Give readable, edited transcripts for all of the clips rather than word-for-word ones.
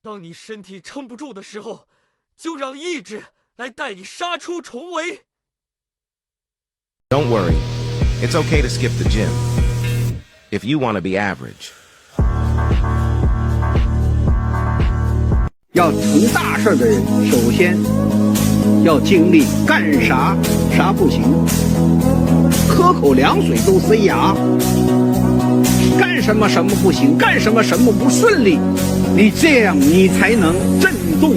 当你身体撑不住的时候，就让意志来带你杀出重围。Don't worry, it's okay to skip the gym if you want to be average. 要成大事的人，首先要经历干啥啥不行，喝口凉水都塞牙，干什么什么不行，干什么什么不顺利，你这样你才能震动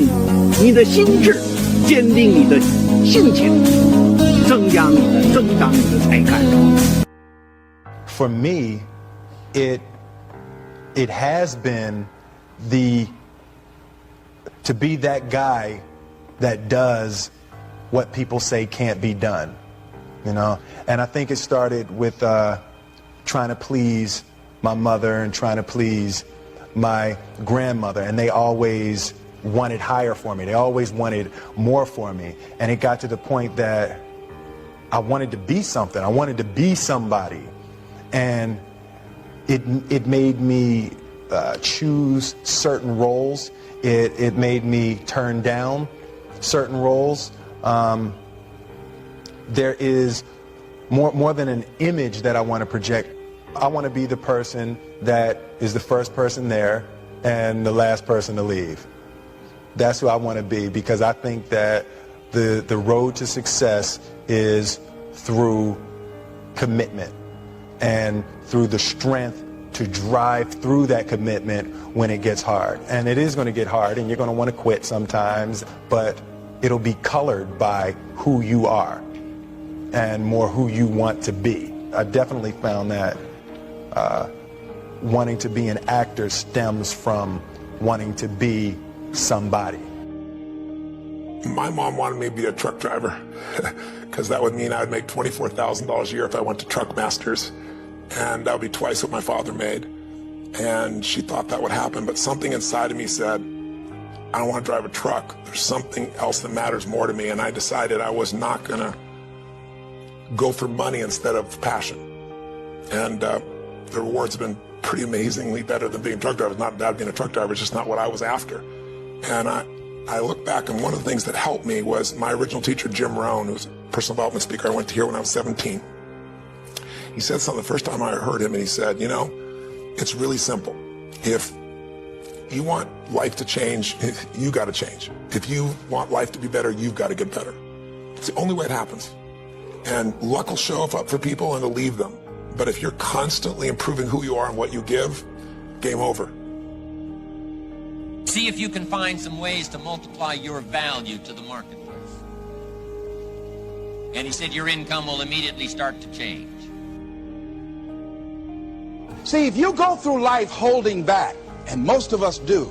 你的心智，坚定你的性情，增长你的才干。For me, it has been to be that guy that does what people say can't be done, you know? And I think it started with trying to please my mother and trying to please my grandmother, and they always wanted higher for me. They always wanted more for me. And it got to the point that I wanted to be something. I wanted to be somebody. And it made me choose certain roles. It made me turn down certain roles. There is more than an image that I want to project. I want to be the person that is the first person there and the last person to leave. That's who I want to be, because I think that the road to success is through commitment and through the strength to drive through that commitment when it gets hard. And it is going to get hard, and you're going to want to quit sometimes, but it'll be colored by who you are and more who you want to be. I definitely found that wanting to be an actor stems from wanting to be somebody. My mom wanted me to be a truck driver because that would mean I'd make $24,000 a year if I went to Truck Masters, and that would be twice what my father made. And she thought that would happen, but something inside of me said, I don't want to drive a truck. There's something else that matters more to me, and I decided I was not going to go for money instead of passion. And the rewards have been pretty amazingly better than being a truck driver. It's not bad being a truck driver, it's just not what I was after. And I look back, and one of the things that helped me was my original teacher, Jim Rohn, who was a personal development speaker I went to hear when I was 17. He said something the first time I heard him, and he said, you know, it's really simple. If you want life to change, you got to change. If you want life to be better, you've got to get better. It's the only way it happens. And luck will show up for people and it'll leave them. But if you're constantly improving who you are and what you give, game over. See if you can find some ways to multiply your value to the marketplace. And he said your income will immediately start to change. See, if you go through life holding back, and most of us do,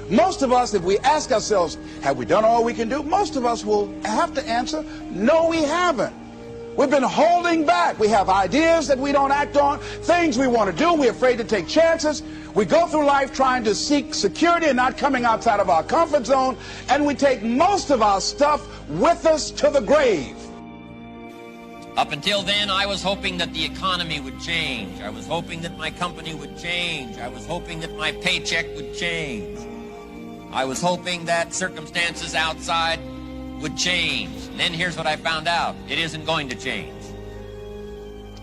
most of us, if we ask ourselves, have we done all we can do? Most of us will have to answer, no, we haven't. We've been holding back. We have ideas that we don't act on, things we want to do. We're afraid to take chances. We go through life trying to seek security and not coming outside of our comfort zone, and we take most of our stuff with us to the grave. Up until then, I was hoping that the economy would change. I was hoping that my company would change. I was hoping that my paycheck would change. I was hoping that circumstances outside would change. And then here's what I found out. It isn't going to change.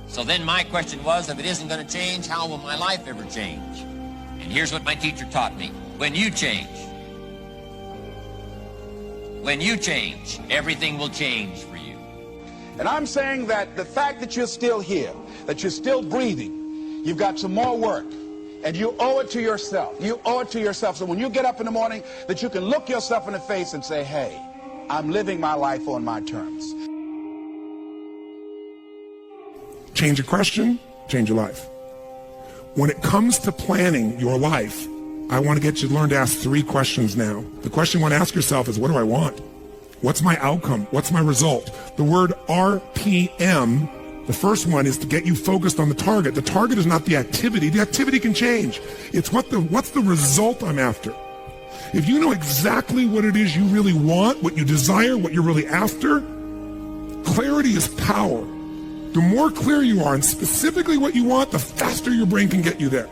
So then my question was, if it isn't going to change, how will my life ever change? And here's what my teacher taught me. When you change, everything will change for you. And I'm saying that the fact that you're still here, that you're still breathing, you've got some more work, and you owe it to yourself. You owe it to yourself. So when you get up in the morning, that you can look yourself in the face and say, hey, I'm living my life on my terms. Change a question, change your life. When it comes to planning your life, I want to get you to learn to ask 3 questions now. The question you want to ask yourself is, what do I want? What's my outcome? What's my result? The word RPM, the first one, is to get you focused on the target. The target is not the activity. The activity can change. It's what's the result I'm after. If you know exactly what it is you really want, what you desire, what you're really after, clarity is power. The more clear you are and specifically what you want, the faster your brain can get you there.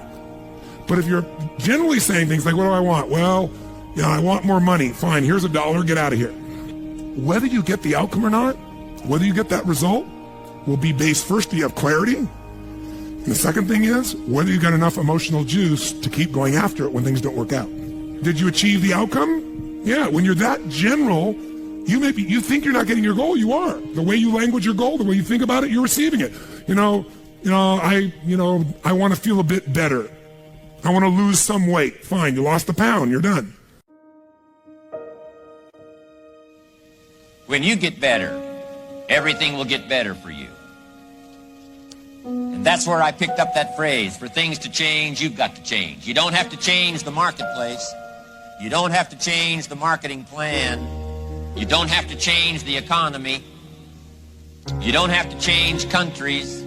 But if you're generally saying things like, what do I want? Well, Yeah, I want more money. Fine, here's $1, get out of here. Whether you get the outcome or not, whether you get that result, will be based first, do you have clarity? And the second thing is, whether you got enough emotional juice to keep going after it when things don't work out. Did you achieve the outcome? Yeah, when you're that general, you think you're not getting your goal, you are. The way you language your goal, the way you think about it, you're receiving it. I want to feel a bit better. I want to lose some weight. Fine, you lost a pound, you're done. When you get better, everything will get better for you. And that's where I picked up that phrase, for things to change, you've got to change. You don't have to change the marketplace. You don't have to change the marketing plan. You don't have to change the economy. You don't have to change countries.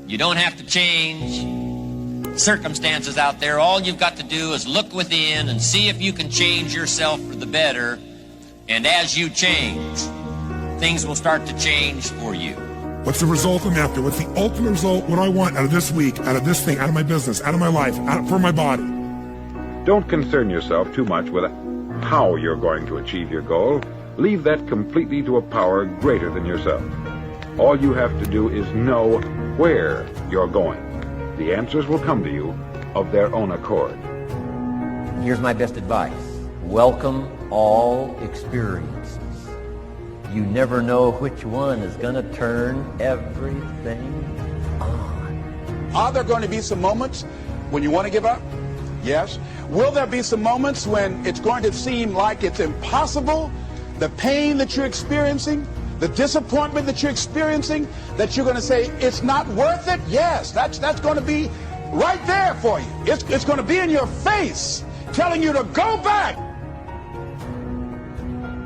You don't have to change circumstances out there. All you've got to do is look within and see if you can change yourself for the better. And as you change, things will start to change for you. What's the result I'm after? What's the ultimate result? What do I want out of this week, out of this thing, out of my business, out of my life, for my body? Don't concern yourself too much with how you're going to achieve your goal. Leave that completely to a power greater than yourself. All you have to do is know where you're going. The answers will come to you of their own accord. Here's my best advice. Welcome all experiences. You never know which one is going to turn everything on. Are there going to be some moments when you want to give up? Yes. Will there be some moments when it's going to seem like it's impossible? The pain that you're experiencing, the disappointment that you're experiencing, that you're going to say, it's not worth it? Yes, that's going to be right there for you. It's going to be in your face, telling you to go back.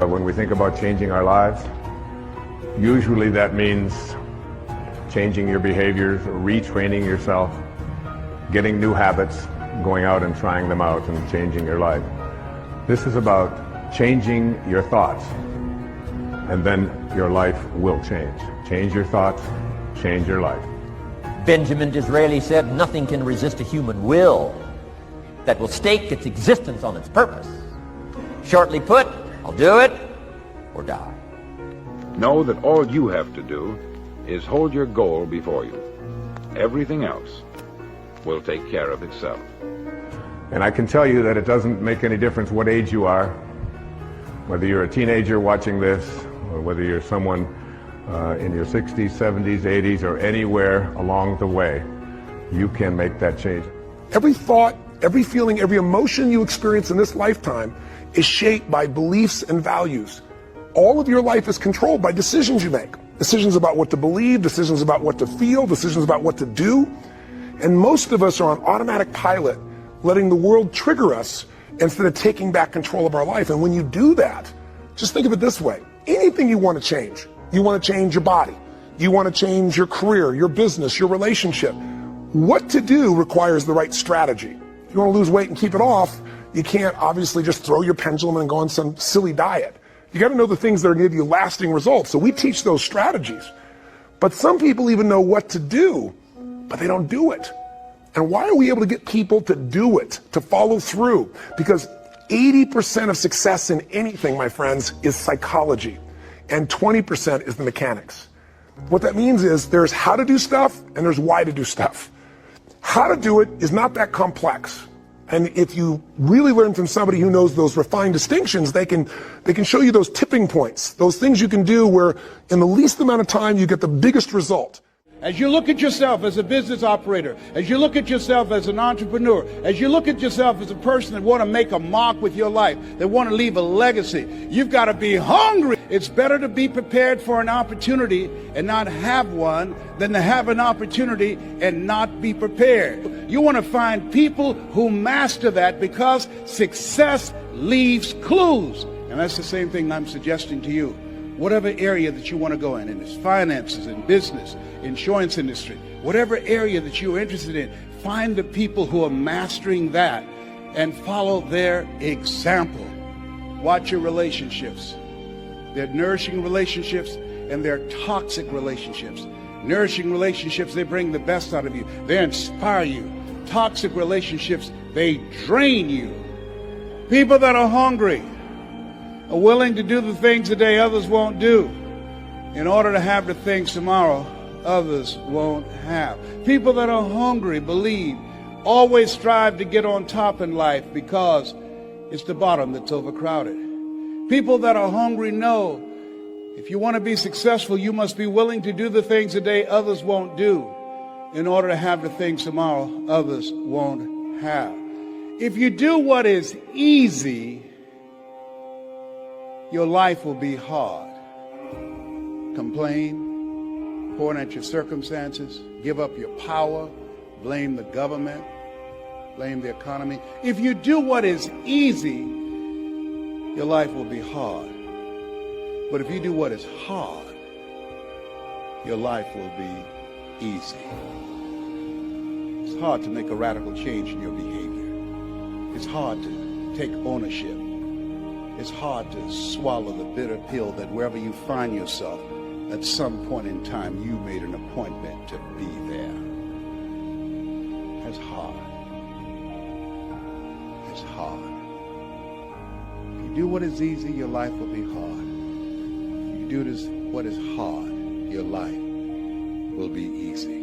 When we think about changing our lives, usually that means changing your behaviors, retraining yourself, getting new habits, going out and trying them out and changing your life. This is about changing your thoughts, and then your life will change. Change your thoughts, change your life. Benjamin Disraeli said, nothing can resist a human will that will stake its existence on its purpose. Shortly put, I'll do it or die. Know that all you have to do is hold your goal before you. Everything else will take care of itself. And I can tell you that it doesn't make any difference what age you are, whether you're a teenager watching this, or whether you're someone in your 60s, 70s, 80s, or anywhere along the way, you can make that change. Every thought, every feeling, every emotion you experience in this lifetime is shaped by beliefs and values. All of your life is controlled by decisions you make. Decisions about what to believe, decisions about what to feel, decisions about what to do. And most of us are on automatic pilot, letting the world trigger us instead of taking back control of our life. And when you do that, just think of it this way. Anything you want to change. You want to change your body. You want to change your career, your business, your relationship. What to do requires the right strategy. If you want to lose weight and keep it off, you can't obviously just throw your pendulum and go on some silly diet. You got to know the things that are going to give you lasting results. So we teach those strategies. But some people even know what to do, but they don't do it. And why are we able to get people to do it, to follow through? Because 80% of success in anything, my friends, is psychology, and 20% is the mechanics. What that means is there's how to do stuff and there's why to do stuff. How to do it is not that complex. And if you really learn from somebody who knows those refined distinctions, they can show you those tipping points, those things you can do where in the least amount of time you get the biggest result. As you look at yourself as a business operator, as you look at yourself as an entrepreneur, as you look at yourself as a person that want to make a mark with your life, that want to leave a legacy, you've got to be hungry. It's better to be prepared for an opportunity and not have one than to have an opportunity and not be prepared. You want to find people who master that because success leaves clues. And that's the same thing I'm suggesting to you. Whatever area that you want to go in it's finances, in business, insurance industry, whatever area that you're interested in, find the people who are mastering that and follow their example. Watch your relationships. They're nourishing relationships and they're toxic relationships. Nourishing relationships, they bring the best out of you. They inspire you. Toxic relationships, they drain you. People that are hungry are willing to do the things today others won't do in order to have the things tomorrow others won't have. People that are hungry believe, always strive to get on top in life because it's the bottom that's overcrowded. People that are hungry know if you want to be successful, you must be willing to do the things today others won't do in order to have the things tomorrow others won't have. If you do what is easy, your life will be hard. Complain, point at your circumstances, give up your power, blame the government, blame the economy. If you do what is easy, your life will be hard. But if you do what is hard, your life will be easy. It's hard to make a radical change in your behavior. It's hard to take ownership. It's hard to swallow the bitter pill that wherever you find yourself, at some point in time, you made an appointment to be there. It's hard. It's hard. If you do what is easy, your life will be hard. If you do what is hard, your life will be easy.